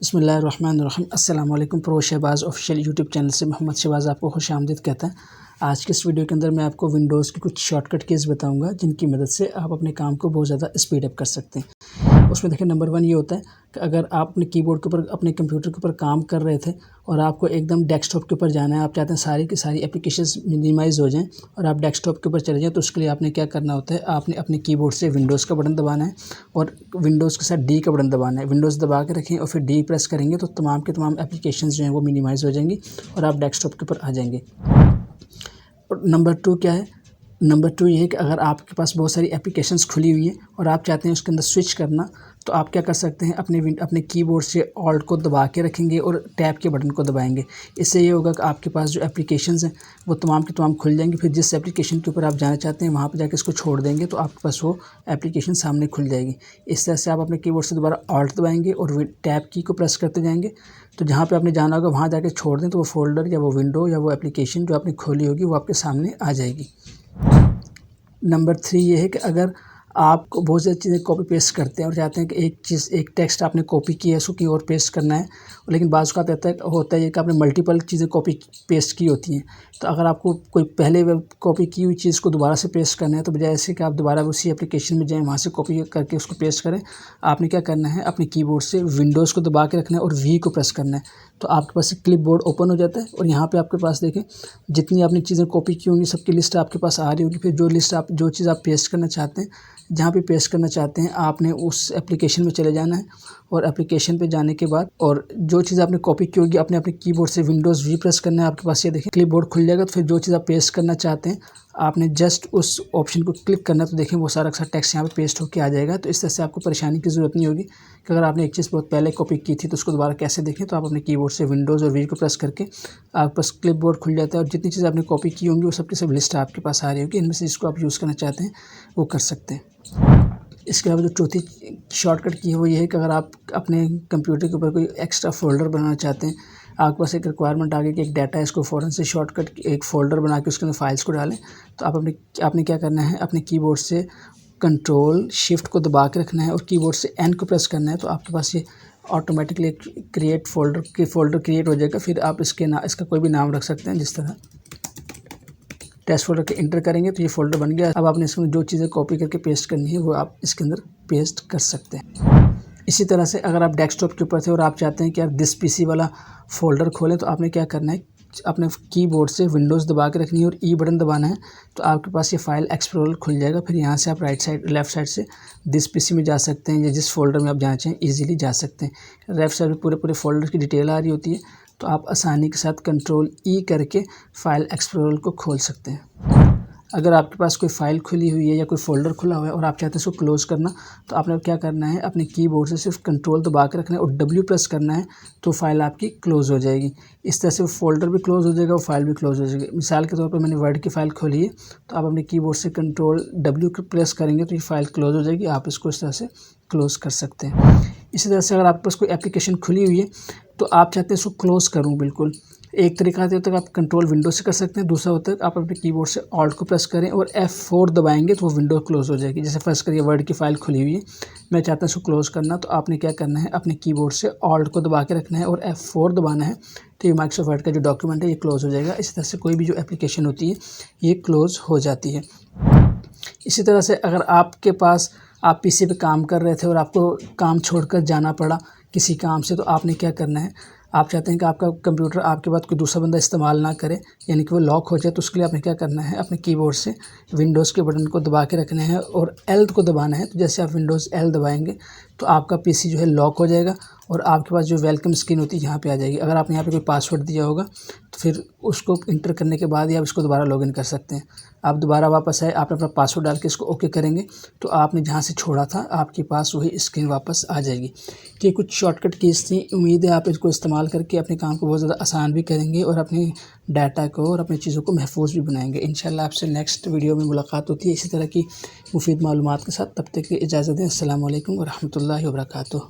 बिस्मिल्लाहिर्रहमानिर्रहीम। अस्सलाम वालेकुम। Pro Shahbaz official YouTube channel से मोहम्मद शहबाज़ आपको खुश आमदीद कहता है। आज के इस वीडियो के अंदर मैं आपको विंडोज़ की कुछ शॉर्टकट कीज़ बताऊंगा जिनकी मदद से आप अपने काम को बहुत ज़्यादा स्पीड अप कर सकते हैं। उसमें देखिए नंबर 1 ये होता है कि अगर आप अपने कीबोर्ड के ऊपर अपने कंप्यूटर के ऊपर काम कर रहे थे और आपको एकदम डेस्कटॉप के ऊपर जाना है, आप चाहते हैं सारी की सारी एप्लीकेशंस मिनिमाइज़ हो जाएं और आप डेस्कटॉप के ऊपर चले जाएं, तो उसके लिए आपने क्या करना होता है, आपने अपने कीबोर्ड से विंडोज़ का बटन दबाना है और विंडोज़ के साथ डी का बटन दबाना है। विंडोज़ दबा के रखें और फिर डी प्रेस करेंगे तो तमाम के तमाम एप्लीकेशंस जो हैं वो मिनिमाइज़ हो जाएंगी और आप डेस्कटॉप के ऊपर आ जाएंगे। और नंबर 2 क्या है, नंबर 2 ये है कि अगर आपके पास बहुत सारी एप्लीकेशंस खुली हुई हैं और आप चाहते हैं उसके अंदर स्विच करना, तो आप क्या कर सकते हैं, अपने कीबोर्ड से ऑल्ट को दबा के रखेंगे और टैब के बटन को दबाएंगे। इससे ये होगा कि आपके पास जो एप्लीकेशंस हैं वो तमाम की तमाम खुल जाएंगी। फिर जिस एप्लीकेशन के ऊपर आप जाना चाहते हैं वहाँ पर जाकर इसको छोड़ देंगे तो आपके पास वो एप्लीकेशन सामने खुल जाएगी। इस तरह से आप अपने कीबोर्ड से दोबारा ऑल्ट दबाएंगे और टैब की को प्रेस करते जाएंगे, तो जहाँ पे आपने जाना होगा वहाँ जाके छोड़ दें तो वो फ़ोल्डर या वो विंडो या वो एप्लीकेशन जो आपने खोली होगी वो आपके सामने आ जाएगी। नंबर 3 ये है कि अगर आपको बहुत ज़्यादा चीज़ें कॉपी पेस्ट करते हैं और चाहते हैं कि एक टेक्स्ट आपने कॉपी किया है, उसको कहीं और पेस्ट करना है, लेकिन बाज़ औक़ात होता है कि आपने मल्टीपल चीज़ें कॉपी पेस्ट की होती हैं। तो अगर आपको कोई पहले कॉपी की हुई चीज़ को दोबारा से पेस्ट करना है, तो बजाय ऐसे कि आप दोबारा उसी एप्लीकेशन में जाएँ, वहाँ से कॉपी करके उसको पेस्ट करें, आपने क्या करना है, अपने कीबोर्ड से विंडोज़ को दबा के रखना है और वी को प्रेस करना है। तो आपके पास एक क्लिप बोर्ड ओपन हो जाता है और यहाँ पे आपके पास देखें जितनी आपने चीज़ें कॉपी की होंगी सबकी लिस्ट आपके पास आ रही होगी। फिर जो चीज़ आप पेस्ट करना चाहते हैं, जहाँ पे पेस्ट करना चाहते हैं, आपने उस एप्लीकेशन में चले जाना है और एप्लीकेशन पे जाने के बाद और जो चीज़ आपने कॉपी की होगी अपने कीबोर्ड से विंडोज़ वी प्रेस करना है। आपके पास ये देखें क्लिप बोर्ड खुल जाएगा। तो फिर जो चीज़ आप पेस्ट करना चाहते हैं आपने जस्ट उस ऑप्शन को क्लिक करना है, तो देखें वो सारा का सारा टेक्स्ट यहाँ पे पेस्ट होकर आ जाएगा। तो इस तरह से आपको परेशानी की ज़रूरत नहीं होगी कि अगर आपने एक चीज़ बहुत पहले कॉपी की थी तो उसको दोबारा कैसे देखें। तो आप अपने कीबोर्ड से विंडोज़ और वी को प्रेस करके आपके पास क्लिप बोर्ड खुल जाता है और जितनी चीज़ आपने कॉपी की होंगी वो सबकी सब लिस्ट आपके पास आ रही होगी। इनमें से जिसको आप यूज़ करना चाहते हैं वो कर सकते हैं। इसके अलावा जो चौथी शॉर्टकट की है वो ये है कि अगर आप अपने कंप्यूटर के ऊपर कोई एक्स्ट्रा फ़ोल्डर बनाना चाहते हैं, आपके पास एक रिक्वायरमेंट आ गई कि एक डाटा है, इसको फ़ौरन से शॉर्टकट एक फ़ोल्डर बना के उसके अंदर फाइल्स को डालें, तो आपने क्या करना है, अपने कीबोर्ड से कंट्रोल शिफ्ट को दबा के रखना है और कीबोर्ड से एन को प्रेस करना है। तो आपके पास ये ऑटोमेटिकली एक फ़ोल्डर क्रिएट हो जाएगा। फिर आप इसका कोई भी नाम रख सकते हैं, जिस तरह टेस्ट फ़ोल्डर के इंटर करेंगे तो ये फ़ोल्डर बन गया। अब आपने इसमें जो चीज़ें कॉपी करके पेस्ट करनी है वो आप इसके अंदर पेस्ट कर सकते हैं। इसी तरह से अगर आप डेस्कटॉप के ऊपर थे और आप चाहते हैं कि आप दिस पीसी वाला फ़ोल्डर खोलें, तो आपने क्या करना है, अपने कीबोर्ड से विंडोज़ दबा के रखनी है और ई बटन दबाना है, तो आपके पास ये फाइल एक्सप्लोरर खुल जाएगा। फिर यहाँ से आप लेफ़्ट साइड से दिस पीसी में जा सकते हैं या जिस फ़ोल्डर में आप जाना चाहें ईज़िली जा सकते हैं। लेफ़्ट साइड में पूरे फ़ोल्डर की डिटेल आ रही होती है, तो आप आसानी के साथ कंट्रोल ई करके फ़ाइल एक्सप्लोरर को खोल सकते हैं। अगर आपके पास कोई फ़ाइल खुली हुई है या कोई फ़ोल्डर खुला हुआ है और आप चाहते हैं उसको क्लोज़ करना, तो आपने क्या करना है, अपने कीबोर्ड से सिर्फ कंट्रोल दबा के रखना है और डब्ल्यू प्रेस करना है, तो फ़ाइल आपकी क्लोज़ हो जाएगी। इस तरह से वो फ़ोल्डर भी क्लोज़ हो जाएगा और फाइल भी क्लोज़ हो जाएगी। मिसाल के तौर पर मैंने वर्ड की फ़ाइल खोली है, तो आप अपने कीबोर्ड से कंट्रोल डब्ल्यू प्रेस करेंगे तो ये फ़ाइल क्लोज़ हो जाएगी। आप इसको इस तरह से क्लोज़ कर सकते हैं। इसी तरह से अगर आपके पास कोई एप्लीकेशन खुली हुई है तो आप चाहते हैं इसको क्लोज़ करूँ, बिल्कुल एक तरीका होता है आप कंट्रोल विंडो से कर सकते हैं, दूसरा होता है आप अपने कीबोर्ड से ऑल्ट को प्रेस करें और F4 दबाएंगे तो वो विंडो क्लोज़ हो जाएगी। जैसे फर्स्ट करिए वर्ड की फ़ाइल खुली हुई है, मैं चाहता हूँ इसको क्लोज़ करना, तो आपने क्या करना है, अपने कीबोर्ड से ऑल्ट को दबा के रखना है और F4 दबाना है, तो ये माइक्रोसॉफ्ट वर्ड का जो डॉक्यूमेंट है ये क्लोज़ हो जाएगा। इसी तरह से कोई भी जो एप्लीकेशन होती है ये क्लोज़ हो जाती है। इसी तरह से अगर आपके पास आप पीसी पे काम कर रहे थे और आपको काम छोड़कर जाना पड़ा किसी काम से, तो आपने क्या करना है, आप चाहते हैं कि आपका कंप्यूटर आपके बाद कोई दूसरा बंदा इस्तेमाल ना करे, यानी कि वो लॉक हो जाए, तो उसके लिए आपने क्या करना है, अपने कीबोर्ड से विंडोज़ के बटन को दबा के रखना है और एल को दबाना है। तो जैसे आप विंडोज़ एल दबाएंगे तो आपका पीसी जो है लॉक हो जाएगा और आपके पास जो वेलकम स्क्रीन होती है यहाँ पे आ जाएगी। अगर आपने यहाँ पे कोई पासवर्ड दिया होगा तो फिर उसको इंटर करने के बाद ही आप इसको दोबारा लॉगिन कर सकते हैं। आप दोबारा वापस आए, आपने अपना पासवर्ड डाल के इसको ओके करेंगे तो आपने जहाँ से छोड़ा था आपके पास वही स्क्रीन वापस आ जाएगी। तो ये कुछ शॉर्टकट कीज़ थी। उम्मीद है आप इसको इस्तेमाल करके अपने काम को बहुत ज़्यादा आसान भी करेंगे और अपने डाटा को और अपनी चीज़ों को महफूज भी बनाएंगे। इंशाल्लाह आपसे नेक्स्ट वीडियो में मुलाकात होती है इसी तरह की मुफीद मालूमात के साथ। तब तक की इजाज़त दें। अस्सलाम वालेकुम व रहमतुल्लाहि व बरकातुहू।